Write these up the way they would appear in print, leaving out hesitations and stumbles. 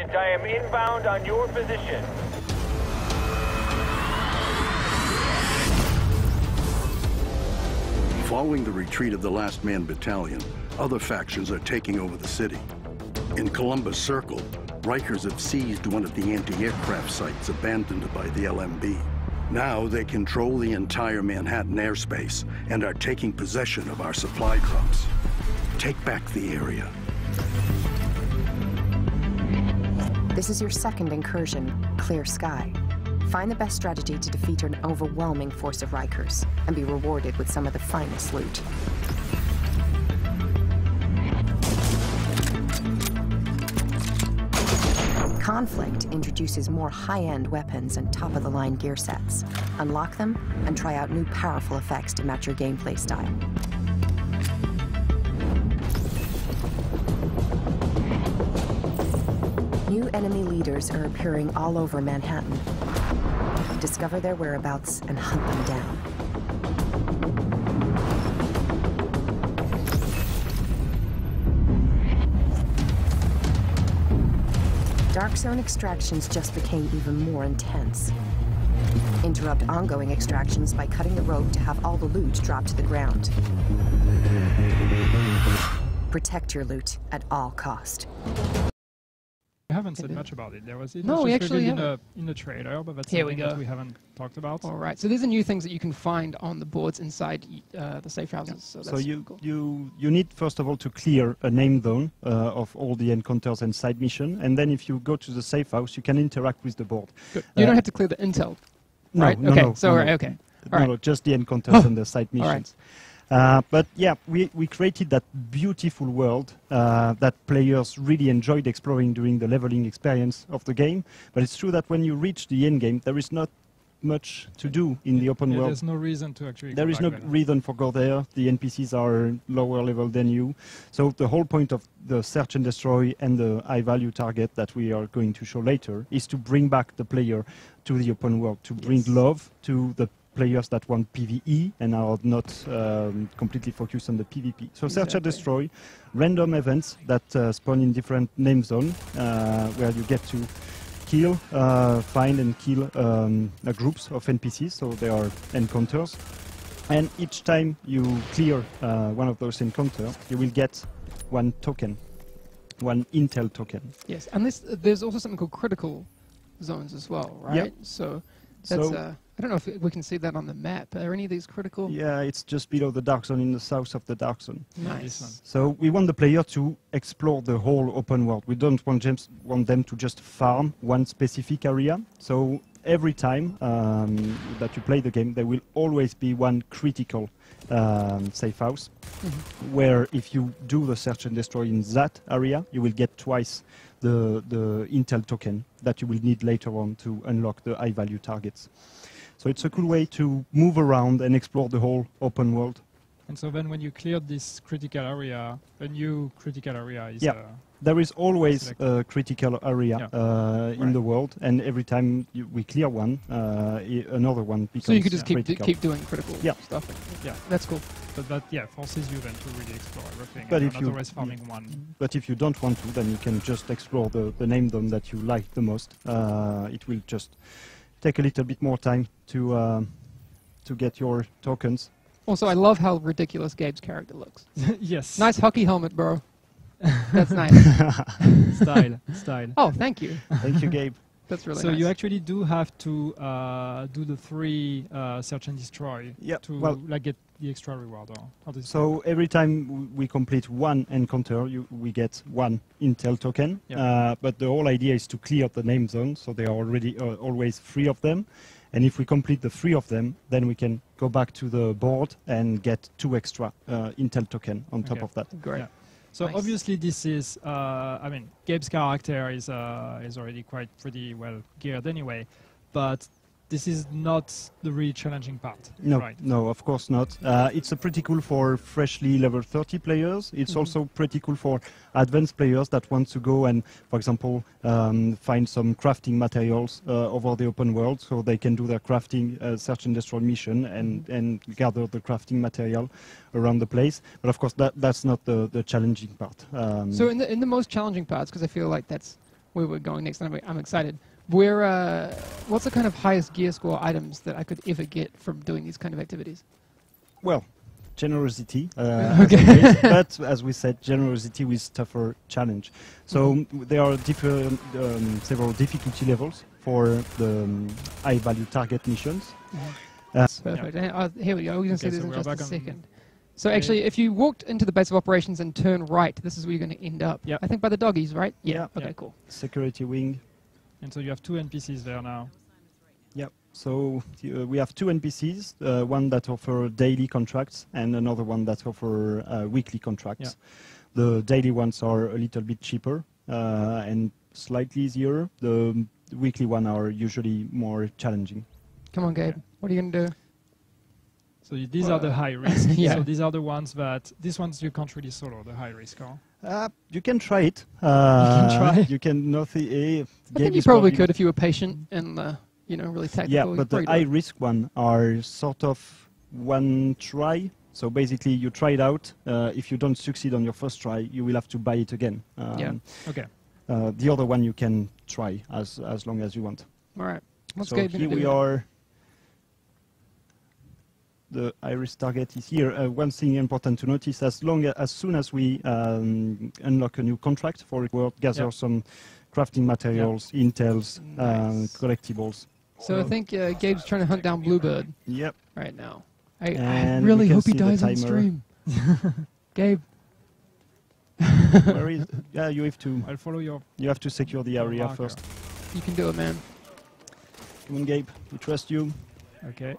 unit, I am inbound on your position. Following the retreat of the Last Man Battalion, other factions are taking over the city. In Columbus Circle, Rikers have seized one of the anti-aircraft sites abandoned by the LMB. Now they control the entire Manhattan airspace and are taking possession of our supply drops. Take back the area. This is your second incursion, Clear Sky. Find the best strategy to defeat an overwhelming force of Rikers and be rewarded with some of the finest loot. Conflict introduces more high-end weapons and top-of-the-line gear sets. Unlock them and try out new powerful effects to match your gameplay style. New enemy leaders are appearing all over Manhattan. Discover their whereabouts and hunt them down. Dark Zone extractions just became even more intense. Interrupt ongoing extractions by cutting the rope to have all the loot drop to the ground. Protect your loot at all cost. We haven't said much about it. There was No, we actually haven't. in the trailer, but that's Here we something go. that we haven't talked about. All right, so these are new things that you can find on the boards inside the safe houses. So, that's cool. you need first of all to clear a name zone of all the encounters and side mission, and then if you go to the safe house, you can interact with the board. Good. You don't have to clear the intel, No, right? no, okay, no, so no, right, no. okay, No, all right. no, just the encounters and the side All right. missions. But yeah, we created that beautiful world that players really enjoyed exploring during the leveling experience of the game. But it's true that when you reach the end game, there is not much to do in the open world. There's no reason to actually There go is back no there. reason for go there. The NPCs are lower level than you. So the whole point of the search and destroy and the high value target that we are going to show later is to bring back the player to the open world, to bring love to the players that want PvE and are not completely focused on the PvP. So search and destroy, random events that spawn in different name zones where you get to kill, find and kill groups of NPCs, so they are encounters. And each time you clear one of those encounters, you will get one token, one intel token. Yes, and there's also something called critical zones as well, right? Yep. So that's I don't know if we can see that on the map. Are any of these critical? Yeah, it's just below the dark zone, in the south of the dark zone. Nice. So we want the player to explore the whole open world. We don't want them to just farm one specific area. So every time that you play the game, there will always be one critical safe house, where if you do the search and destroy in that area, you will get twice the intel token that you will need later on to unlock the high value targets. So it's a cool way to move around and explore the whole open world. And so then when you cleared this critical area, a new critical area is... There is always a critical area in the world, and every time we clear one, another one becomes So you could just critical. keep doing critical stuff. Yeah, that's cool. But that forces you then to really explore everything. But and if not always farming one. But if you don't want to, then you can just explore the name zone that you like the most. It will just take a little bit more time to get your tokens. Also, I love how ridiculous Gabe's character looks. Yes. Nice hockey helmet, bro. That's nice. Style. Oh, thank you. Thank you, Gabe. That's really so nice. you actually do have to do the 3 search and destroy to get the extra reward. Or how does it So every time we complete one encounter, we get one intel token. But the whole idea is to clear the name zone, so there are already always 3 of them. And if we complete the 3 of them, then we can go back to the board and get 2 extra intel token on top of that. Great. Yeah. So obviously this is, I mean, Gabe's character is already pretty well geared anyway, but this is not the really challenging part. No, right? no, of course not. It's pretty cool for freshly level 30 players. It's also pretty cool for advanced players that want to go and, for example, find some crafting materials over the open world, so they can do their crafting search and destroy mission and gather the crafting material around the place. But of course, that's not the challenging part. So in the most challenging parts, because I feel like that's where we're going next, and I'm excited. What's the kind of highest gear score items that I could ever get from doing these kind of activities? Well, generosity, Okay. as always, but as we said, generosity with tougher challenge. So there are different, several difficulty levels for the high-value target missions. Perfect. And, here we go. We're going to see this in just a second. So actually, if you walked into the base of operations and turn right, this is where you're going to end up. Yep. I think by the doggies, right? Yeah. Okay, Yep. cool. Security wing. And so you have 2 NPCs there now. Yep. So we have 2 NPCs, one that offer daily contracts and another one that offer weekly contracts. Yeah. The daily ones are a little bit cheaper and slightly easier. The weekly one are usually more challenging. Come on, Gabe. What are you going to do? So these are the high risk. Yeah. So these are the ones that, these ones you can't really solo, the high risk, huh? You can try it. You can try? You can nothing. I think you probably could if you were patient and really tactical. Yeah, but the high risk one are sort of one try. So basically, you try it out. If you don't succeed on your first try, you will have to buy it again. Yeah. Okay. The other one you can try as long as you want. All right. What's So Gabe here going to we do? are. The iris target is here. One thing important to notice: as soon as we unlock a new contract for a world, gather some crafting materials, intels, Nice. collectibles. So I think Gabe's trying to hunt down Bluebird Yep. right now. I And really we can hope he see the dies on timer. stream. Gabe. Where is? Yeah, you have to. I'll follow your You have to secure the area marker. first. You can do it, man. Come on, Gabe. We trust you. Okay.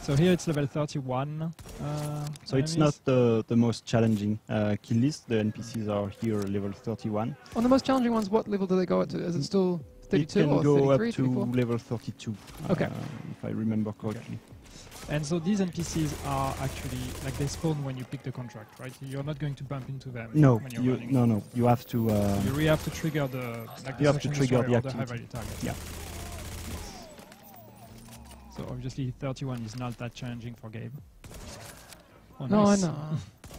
So here it's level 31. So it's enemies. not the most challenging kill list. The NPCs are here level 31. On the most challenging ones, what level do they go up to? Is it still 32 It can or go 33, up to 34? level 32. Okay. If I remember correctly. And so these NPCs are actually, like they spawn when you pick the contract, right? You're not going to bump into them No, when you're you running. no. You have to. You really have to trigger the, like You have to search and trigger destroy the or high activity. value target. Yeah. So obviously 31 is not that challenging for Gabe. Oh, No, nice. I know.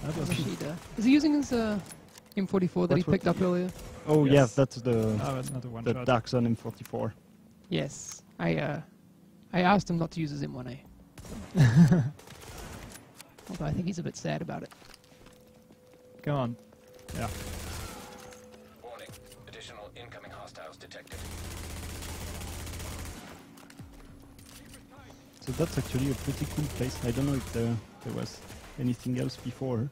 That was good. Rashida. Is he using his M44 that he What picked up earlier? Oh Yes. yeah, that's the Oh, that's not a one the shot. Dark Zone M44. Yes. I asked him not to use his M1A. Although I think he's a bit sad about it. Come on. Yeah. Warning. Additional incoming hostiles detected. So that's actually a pretty cool place. I don't know if there was anything else before,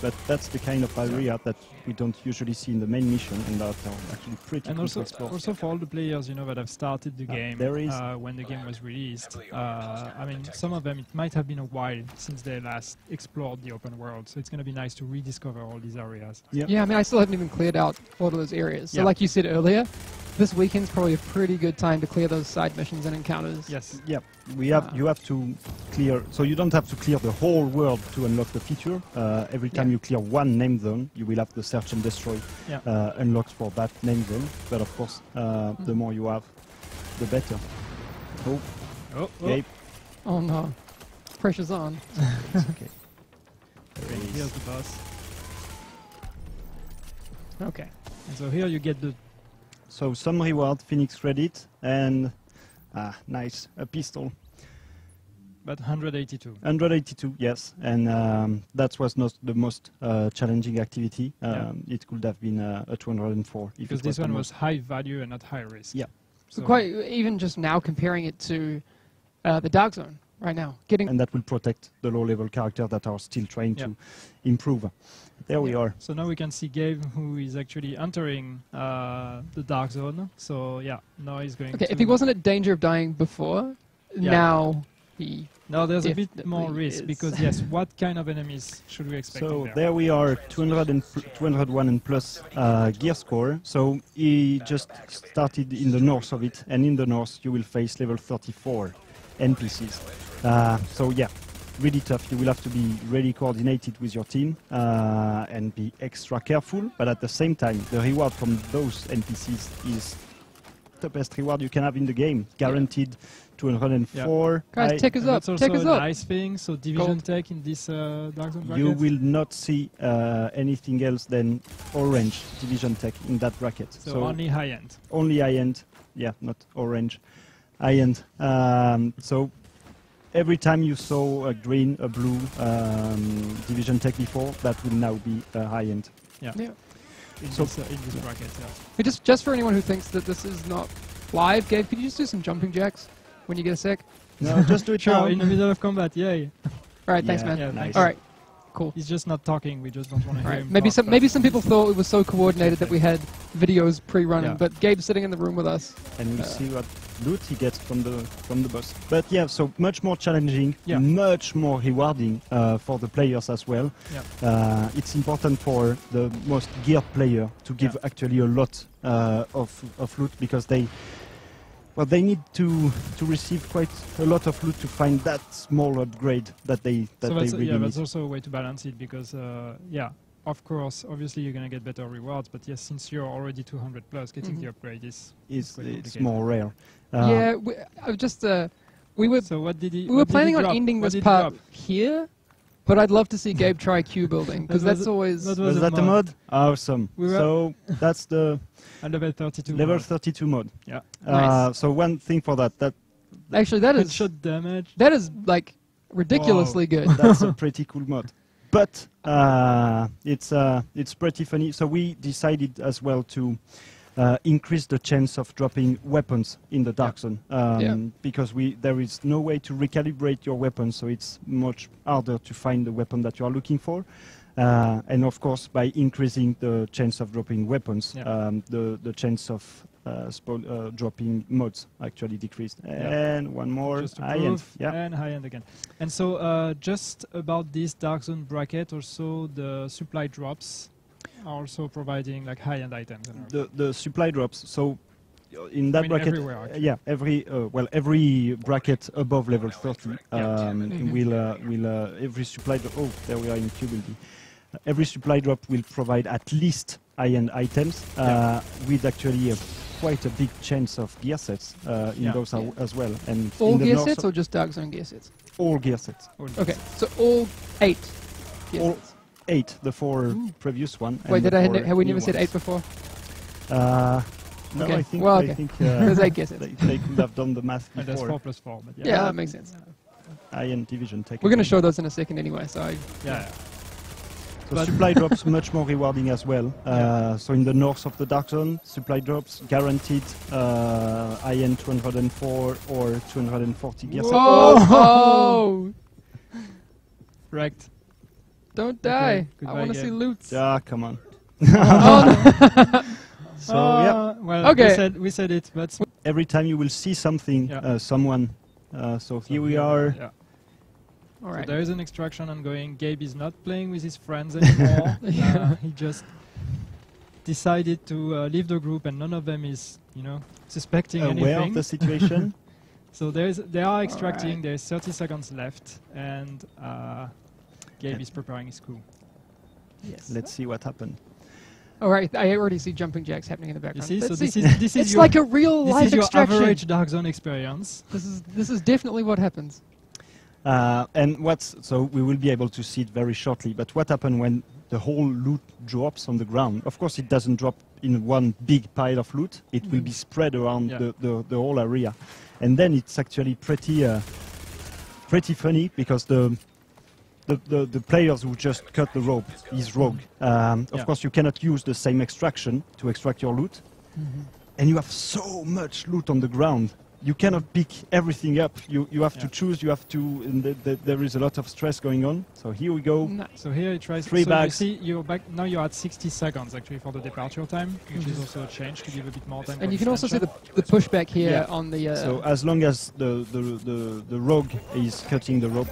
but that's the kind of area that we don't usually see in the main mission, and that are actually pretty And cool to also, explore. also for all the players, that have started the game there is- when the game was released. I mean, some of them, it might have been a while since they last explored the open world, so it's going to be nice to rediscover all these areas. Yeah. Yeah, I mean, I still haven't even cleared out all of those areas. So Yeah. like you said earlier, this weekend's probably a pretty good time to clear those side missions and encounters. Yes. Yeah, you have to clear. So you don't have to clear the whole world to unlock the feature. Every time Yeah. you clear one name zone, you will have the search and destroy Yeah. unlocked for that name zone. But of course, the more you have, the better. Oh, Oh, Gabe. Oh no. Pressure's on. It's okay. and here's the boss. Okay. And so here you get the So some reward, Phoenix credit, and nice, a pistol. but 182. 182, yes, and that was not the most challenging activity. It could have been a 204. If Because it this the one was most. high value and not high risk. Yeah. So quite even just now comparing it to the Dark Zone right now, getting And that will protect the low-level characters that are still trying to improve. There we are. So now we can see Gabe, who is actually entering the Dark Zone. So yeah, now he's going okay. to... If he wasn't at danger of dying before, Yeah. now he. No, there's a bit more definitely risk is. because yes, what kind of enemies should we expect? So there? there we are, 201 and plus gear score. So he just started in the north of it, and in the north you will face level 34 NPCs. So yeah, really tough. You will have to be really coordinated with your team and be extra careful. But at the same time, the reward from those NPCs is the best reward you can have in the game. Guaranteed 204. Guys, tech is up. That's also Tech is a up. nice thing. So Division Gold. Tech in this Dark Zone bracket. You will not see anything else than orange Division Tech in that bracket. So only high end. Only high-end. Yeah, not orange. High-end. So every time you saw a green, a blue Division Tech before, that will now be a high-end. Yeah. In this bracket, yeah. Hey, just for anyone who thinks that this is not live, Gabe, could you just do some jumping jacks when you get a sec? No, just do it now. In the middle of combat, yay. All right, thanks, man. Yeah, nice. All right, cool. He's just not talking. We just don't want to hear All right. him. Maybe talk, maybe some people thought it was so coordinated that we had videos pre-running, Yeah. but Gabe's sitting in the room with us. And we'll see what loot he gets from the boss. But yeah, so much more challenging, Yeah. much more rewarding for the players as well. Yeah. It's important for the most geared player to give actually a lot of loot, because they need to receive quite a lot of loot to find that small upgrade that they really need. That's also a way to balance it, because of course, obviously you're gonna get better rewards, but yes, since you're already 200 plus, getting the upgrade is It's complicated. more rare. Yeah, we were So what did he? we were planning on ending this part here, but I'd love to see Gabe try queue building, because That was that's a- always that Was that the mod? Awesome. So that's the at level 32. level mode. 32 mod. Yeah. Nice. So one thing for that actually that is Headshot damage. that is like ridiculously good. that's a pretty cool mod. But it's pretty funny. So we decided as well to increase the chance of dropping weapons in the Dark Zone, because there is no way to recalibrate your weapon, so it's much harder to find the weapon that you are looking for. And of course, by increasing the chance of dropping weapons, the chance of dropping mods actually decreased. And one more Just to high end. prove, and high end again. And so just about this Dark Zone bracket, also the supply drops are also providing like high end items. The supply drops. So in that bracket, everywhere, actually. yeah, every bracket above level 30 will every supply drop. Oh, there we are in Community. Every supply drop will provide at least high-end items with actually quite a big chance of gear sets in those as well. And All in the gear north sets or just Dark Zone gear sets? all gear sets. Okay, so all 8 gear All sets. 8, the 4 previous one. Wait, and have we new never said ones. 8 before? No, Okay. I think, Well, I okay. think There's 8 gear sets. they could have done the math And that's before. 4 plus 4. But Yeah, that makes sense. High-end division tech. We're going to show those in a second anyway, so So But supply drops much more rewarding as well. So in the north of the Dark Zone, supply drops guaranteed high-end 204 or 240 gear sets. Oh! Wrecked. Don't die. I goodbye want to see again. loot. Yeah, come on. Oh, So yeah, Well, Okay. we said it, but every time you will see something, someone. So here we are. Yeah. All So right. there is an extraction ongoing. Gabe is not playing with his friends anymore. He just decided to leave the group, and none of them is, suspecting Aware anything. of the situation. So they are extracting. Alright. There's 30 seconds left, and Gabe is preparing his coup. Yes. Let's see what happened. All right. I already see jumping jacks happening in the You background. see, so Let's this see. is It's your like a real this life is your extraction. average Dark Zone experience. This is definitely what happens. And so we will be able to see it very shortly. But what happened when the whole loot drops on the ground? Of course, it doesn't drop in one big pile of loot. It will be spread around the whole area, and then it's actually pretty funny, because the players who just cut the rope is rogue. Of course, you cannot use the same extraction to extract your loot, and you have so much loot on the ground. You cannot pick everything up. You have to choose. You have to. And there is a lot of stress going on. So here we go. Nice. So here it tries. 3 bags. You see, you're back now. You're at 60 seconds actually for the departure time, which is also a change to give a bit more time. And for you can also see expansion. the pushback here Yeah. on the. So as long as the rogue is cutting the rope,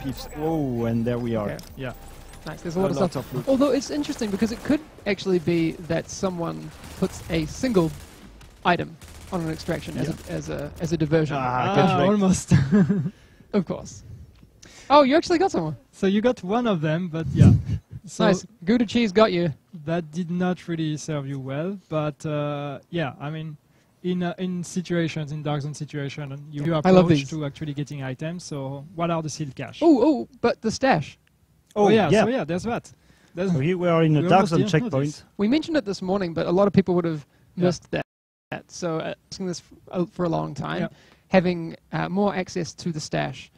and there we are. Okay. Yeah. Nice. There's a lot of stuff. loot. Although it's interesting because it could actually be that someone puts a single item on an extraction as a diversion. Almost. Of course. Oh, you actually got someone. So you got one of them, but yeah. So Nice. Gouda cheese got you. that did not really serve you well, but yeah, I mean, in situations, in dark zone situation, and you I love approach these. to actually getting items. So what are the sealed cache? Oh, but the stash. Oh yeah, so yeah, there's that. So here we are in a We dark almost zone didn't know checkpoint. this. We mentioned it this morning, but a lot of people would have missed that. So asking this for a long time, having more access to the stash.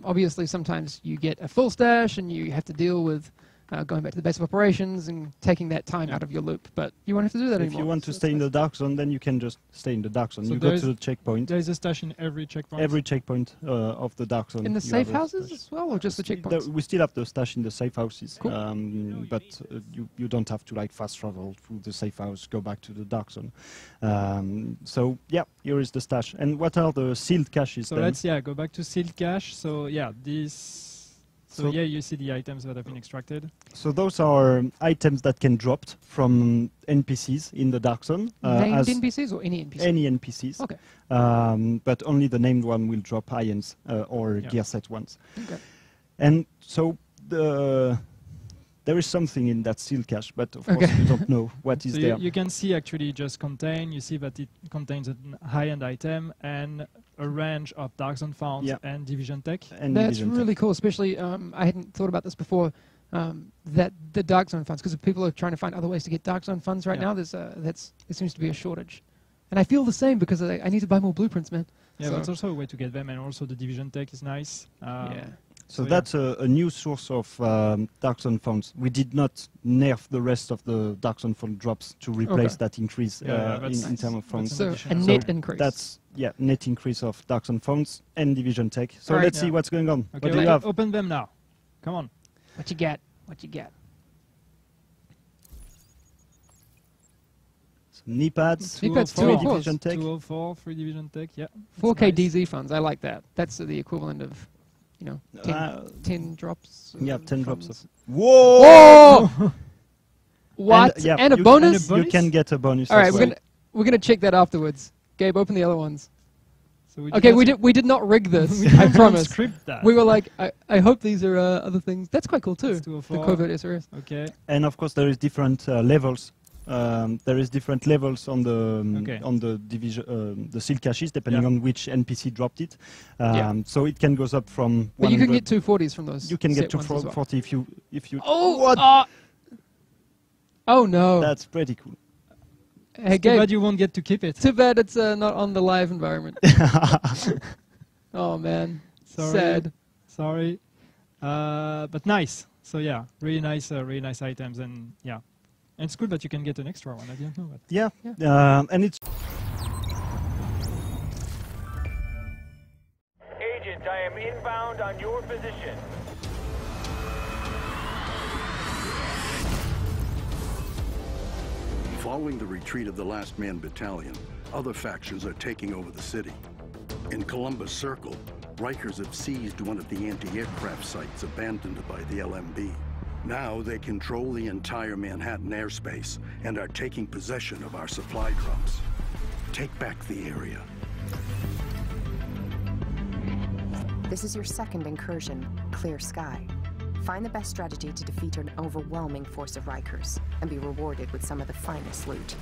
Obviously, sometimes you get a full stash and you have to deal with going back to the base of operations and taking that time out of your loop. But you won't have to do that If anymore. you want to stay in the dark zone, then you can just stay in the dark zone. So You go to the checkpoint. There is a stash in every checkpoint. Every checkpoint of the dark zone. In the you safe have a houses stash. as well, or just the checkpoints? We still have the stash in the safe houses, Cool. but you don't have to like fast travel through the safe house, go back to the dark zone. So yeah, here is the stash. And what are the sealed caches So then? let's go back to sealed cache. So yeah, this. So yeah, you see the items that have been extracted. So those are items that can drop from NPCs in the dark zone. Named as NPCs or any NPCs? any NPCs. Okay. But only the named one will drop ions or gear set ones. Okay. And so there is something in that seal cache, but of course you don't know what is So there. you can see actually just contain. You see that it contains a high-end item and a range of dark zone founds and division tech. And That's division really tech. cool, especially I hadn't thought about this before, that the dark zone funds, because if people are trying to find other ways to get dark zone funds right now, there seems to be a shortage. And I feel the same because I need to buy more blueprints, man. Yeah, So- that's also a way to get them, and also the division tech is nice. So that's a new source of dark zone funds. We did not nerf the rest of the dark zone fund drops to replace that increase in terms of funds. So a net increase. That's net increase of dark zone funds and division tech. So All right. let's see what's going on. Okay, What do you have? open them now. Come on. What you get? What you get? So knee pads, Knee pads, 3 204s. division tech. 204, 3 division tech, yeah. 4K Nice. DZ funds. I like that. That's the equivalent of, 10 drops. Yeah, of 10 drops funds. of. Whoa! Whoa! What? And, yeah, And a you- bonus? You can get a bonus. All right, as we're well. gonna check that afterwards. Gabe, open the other ones. So Okay, we did not rig this. I promise. Script that. We were like, I hope these are other things. That's quite cool too. It's The 204. covert SRS. Okay. And of course, there is different levels. There is different levels on the division, the seal caches, depending on which NPC dropped it. So it can goes up from. But you 100. can get 240s from those. You can get set ones as well. 240 if you. Oh! What? Oh no! That's pretty cool. Hey, Too Gabe. bad you won't get to keep it. Too bad it's not on the live environment. Oh man, Sorry. sad. Sorry. But nice. So yeah, really nice items, and yeah. And it's good that you can get an extra one. I didn't know that. Yeah. And it's. Agent, I am inbound on your position. Following the retreat of the Last Man Battalion, other factions are taking over the city. In Columbus Circle, Rikers have seized one of the anti-aircraft sites abandoned by the LMB. Now they control the entire Manhattan airspace and are taking possession of our supply drops. Take back the area. This is your second incursion, Clear Sky. Find the best strategy to defeat an overwhelming force of Rikers and be rewarded with some of the finest loot.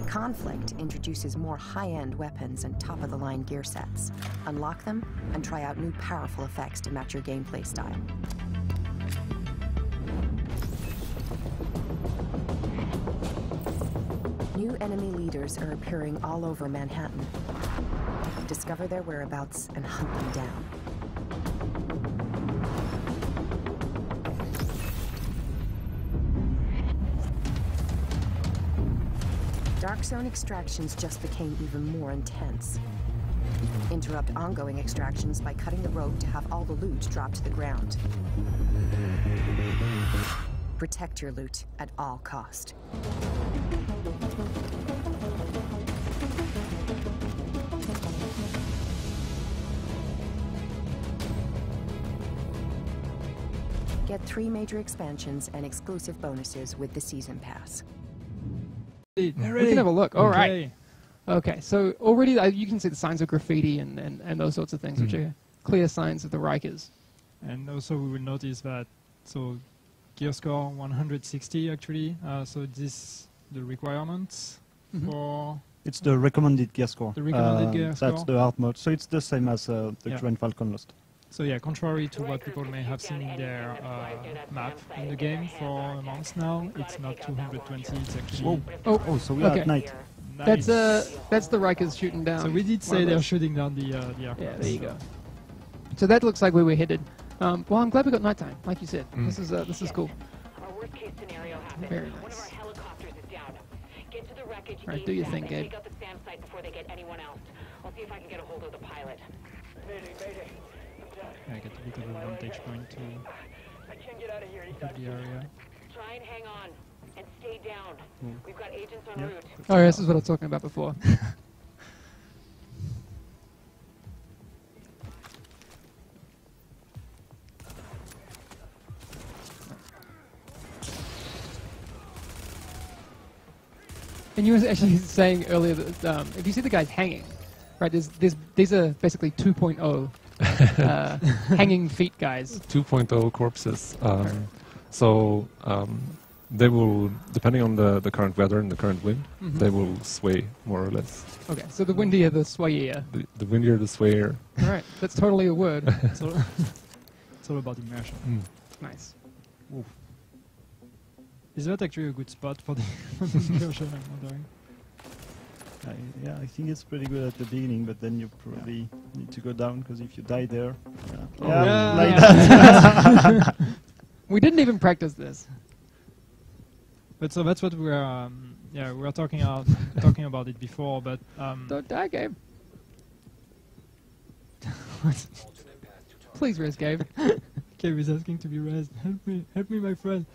Conflict introduces more high-end weapons and top-of-the-line gear sets. Unlock them and try out new powerful effects to match your gameplay style. New enemy leaders are appearing all over Manhattan. Discover their whereabouts and hunt them down. Dark Zone extractions just became even more intense. Interrupt ongoing extractions by cutting the rope to have all the loot drop to the ground. Protect your loot at all cost. Get 3 major expansions and exclusive bonuses with the Season Pass. We can have a look. All right. Okay, so already you can see the signs of graffiti and those sorts of things, which are clear signs of the Rikers. And also we will notice that, so gear score 160 actually. So this the requirements for. It's the recommended gear score. The recommended gear score. That's the hard mode. So it's the same as the current Falcon Lost. So yeah, contrary to what people may have seen in their map in the game for months now, it's not 220. It's actually. Oh, so we are at night. Nice. That's the Rikers shooting down. So we did say they're shooting down the aircraft. Yeah, there you go. So that looks like where we're headed. Well, I'm glad we got nighttime, like you said. This is cool. Our worst case scenario happens. Very One of nice. our helicopters is down. Get to the wreckage. Right, do your ASAP thing, and Gabe. Take out the SAM site before they get anyone else. I'll see if I can get a hold of the pilot. I get a bit of a vantage point to I can't get out of here. look at the area. Try and hang on and stay down. We've got agents en route. Oh, yeah, this is what I was talking about before. And you were actually saying earlier that if you see the guys hanging, right? These are basically 2.0 hanging feet guys. 2.0 corpses. So they will, depending on the current weather and the current wind, they will sway more or less. Okay, so the windier, the swayier. The windier, the swayer. All right, that's totally a word. It's all about immersion. Nice. Oof. Is that actually a good spot for the incursion? I'm wondering. Yeah, I think it's pretty good at the beginning, but then you probably need to go down because if you die there, like that. We didn't even practice this. But so that's what we're we were talking about it before, but Don't die, Gabe. Please res, Gabe. Gabe is asking to be raised. Help me, my friend.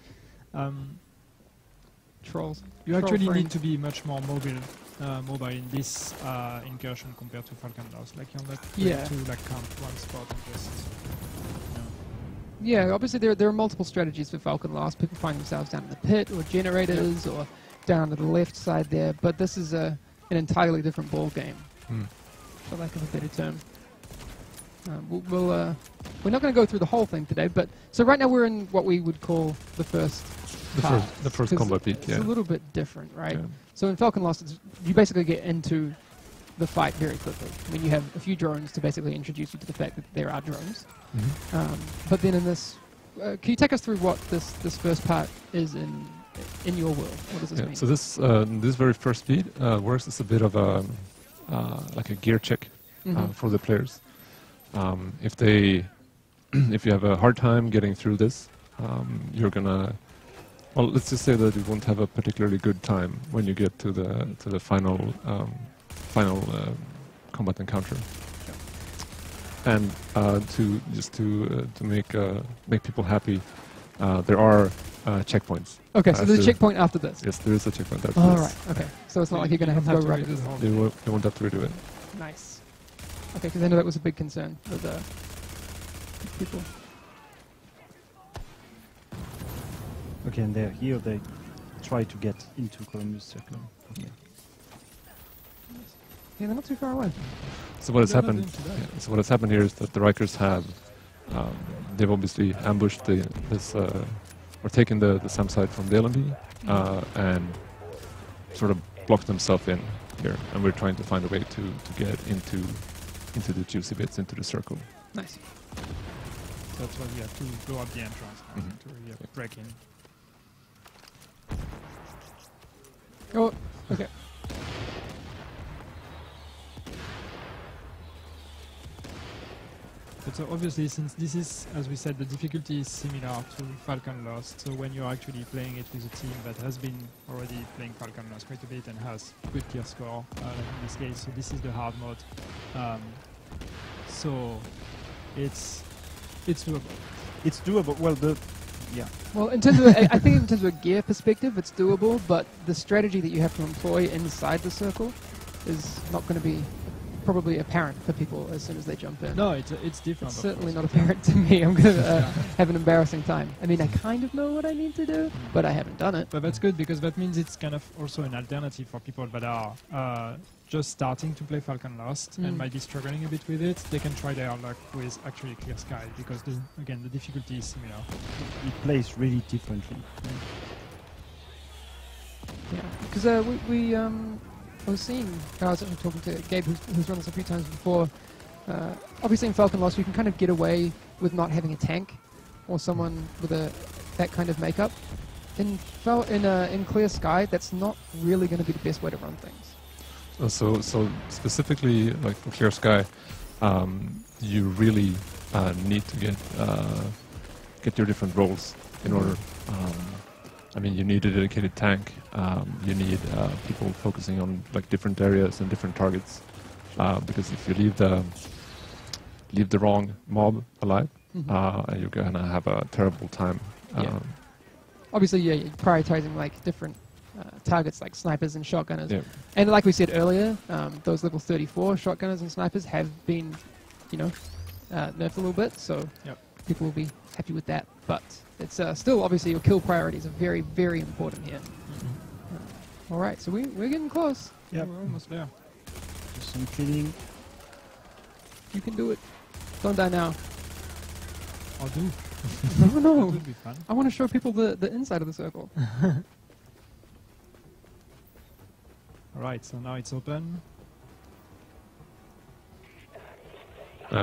Trolls. You Troll actually friend. need to be much more mobile in this incursion compared to Falcon Lost. Like you're not going to like camp one spot and just. Yeah, obviously there are multiple strategies for Falcon Lost. People find themselves down in the pit or generators or down to the left side there, but this is an entirely different ball game, for lack of a better term. We're not going to go through the whole thing today, but so right now we're in what we would call the first combat peak. It's a little bit different, right? Yeah. So in Falcon Lost, you basically get into the fight very quickly. I mean, you have a few drones to basically introduce you to the fact that there are drones. But then in this, can you take us through what this first part is in your world? What does this mean? So this very first feed works as a bit of a like a gear check for the players. If you have a hard time getting through this, you're gonna. Well, let's just say that you won't have a particularly good time when you get to the final combat encounter. And to make people happy, there are checkpoints. Okay, so there's a checkpoint after this. Yes, there is a checkpoint after this. All right. Okay, so it's not like you're going to have to go right. You won't have to redo it. Nice. Okay, because I know that was a big concern with people. Okay, and here they try to get into Columbus Circle. Okay. Yeah, they're not too far away. So what has happened? So what has happened here is that the Rikers have they've obviously ambushed or taken the SAM site from the LMB and sort of blocked themselves in here, and we're trying to find a way to get into the juicy bits, into the circle. Nice. So that's why you have to blow up the entrance to really break in. Oh, okay. But so obviously, since this is, as we said, the difficulty is similar to Falcon Lost, so when you're actually playing it with a team that has been already playing Falcon Lost quite a bit and has good gear score, in this case, so this is the hard mode. So it's doable. It's doable. Well, Well, in terms of, I think in terms of a gear perspective, it's doable, but the strategy that you have to employ inside the circle is not going to be probably apparent for people as soon as they jump in. No, it's different. It's certainly not apparent to me. I'm going to have an embarrassing time. I mean, I kind of know what I need to do, but I haven't done it. But that's good, because that means it's kind of also an alternative for people that are just starting to play Falcon Lost and might be struggling a bit with it. They can try their luck with actually Clear Sky, because again, the difficulty is similar. It plays really differently. Yeah, because I was seeing, I was talking to Gabe, who's run this a few times before. Obviously in Falcon Lost, you can kind of get away with not having a tank or someone with that kind of makeup. In Clear Sky, that's not really going to be the best way to run things. So specifically, like for Clear Sky, you really need to get your different roles in order. I mean, you need a dedicated tank. You need people focusing on like different areas and different targets. Because if you leave the wrong mob alive, you're gonna have a terrible time. Obviously, yeah, you're prioritizing like different targets like snipers and shotgunners. Yeah. And like we said earlier, those level 34 shotgunners and snipers have been, nerfed a little bit, so people will be happy with that. But it's still, obviously, your kill priorities are very, very important here. All right, so we're getting close. Yeah, we're almost there. Just some cleaning. You can do it. Don't die now. I'll do. No, no. That would be fun. I want to show people the inside of the circle. Alright, so now it's open.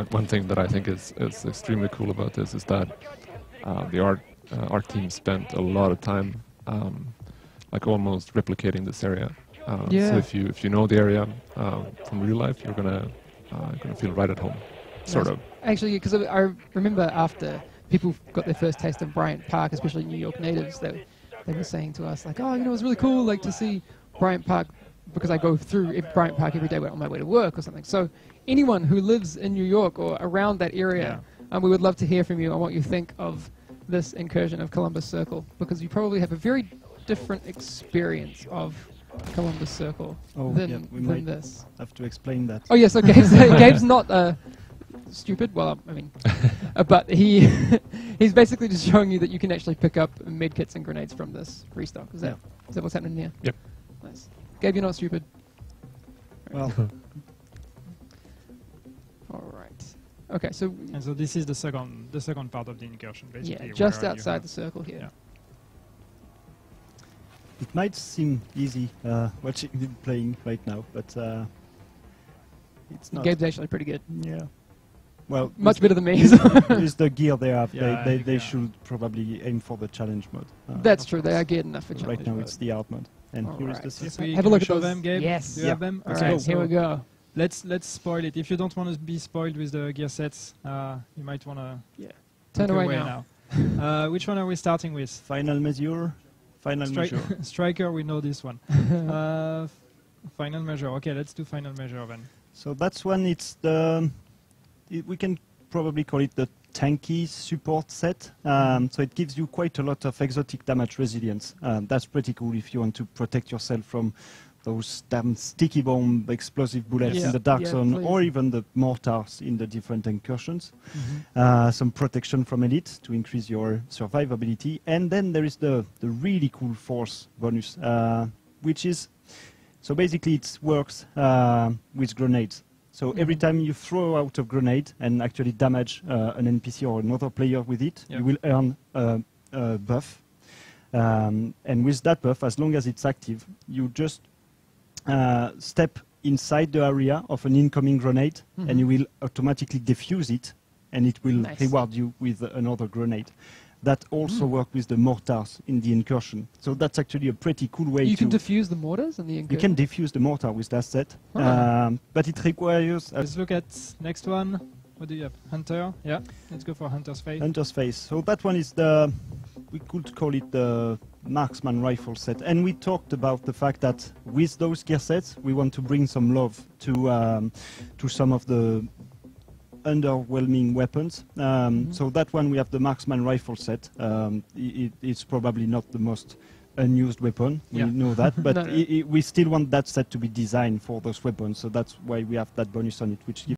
One thing that I think is extremely cool about this is that the art team spent a lot of time, like almost replicating this area. So if you know the area from real life, you're gonna feel right at home, sort of. Actually, because I remember after people got their first taste of Bryant Park, especially New York natives, they were saying to us like, oh, it was really cool, like to see Bryant Park, because I go through Bryant Park every day on my way to work or something. So anyone who lives in New York or around that area, we would love to hear from you on what you think of this incursion of Columbus Circle, because you probably have a very different experience of Columbus Circle than this. Have to explain that. Oh yes, so Gabe's not stupid. Well, I mean, but he's basically just showing you that you can actually pick up medkits and grenades from this restock. Is that what's happening here? Yep. Nice. Gabe, you're not stupid. Well. All right. Okay, so this is the second part of the incursion, basically. Yeah, just outside the circle here. Yeah. It might seem easy watching it playing right now, but it's not. Gabe's actually pretty good. Yeah. Well, much better than me. With the gear they have, they should probably aim for the challenge mode. That's true. They are geared enough for challenge right now mode. It's the hard mode. And here is the system. Have a look at show those. them, Gabe? Yes. Do you have them? All right, here we go. Let's spoil it. If you don't want to be spoiled with the gear sets, you might want to turn away now. Which one are we starting with? Final measure. Final measure. Striker, we know this one. Final measure. Okay, let's do final measure then. So that's one. It's we can probably call it the tanky support set. So it gives you quite a lot of exotic damage resilience. That's pretty cool if you want to protect yourself from those damn sticky bomb explosive bullets in the dark zone, or even the mortars in the different incursions. Some protection from elite to increase your survivability. And then there is the really cool force bonus, which is, so basically it works with grenades. So every time you throw out a grenade and actually damage an NPC or another player with it, you will earn a buff. And with that buff, as long as it's active, you just step inside the area of an incoming grenade, and you will automatically defuse it, and it will reward you with another grenade. That also works with the mortars in the incursion. So that's actually a pretty cool way You can defuse the mortars in the incursion? You can defuse the mortar with that set, but it requires... Let's look at next one. What do you have? Hunter? Yeah, let's go for Hunter's Face. Hunter's Face. So that one is we could call it the marksman rifle set. And we talked about the fact that with those gear sets, we want to bring some love to some of the underwhelming weapons. So that one, we have the marksman rifle set. It's probably not the most unused weapon. We know that, but we still want that set to be designed for those weapons. So that's why we have that bonus on it, which gives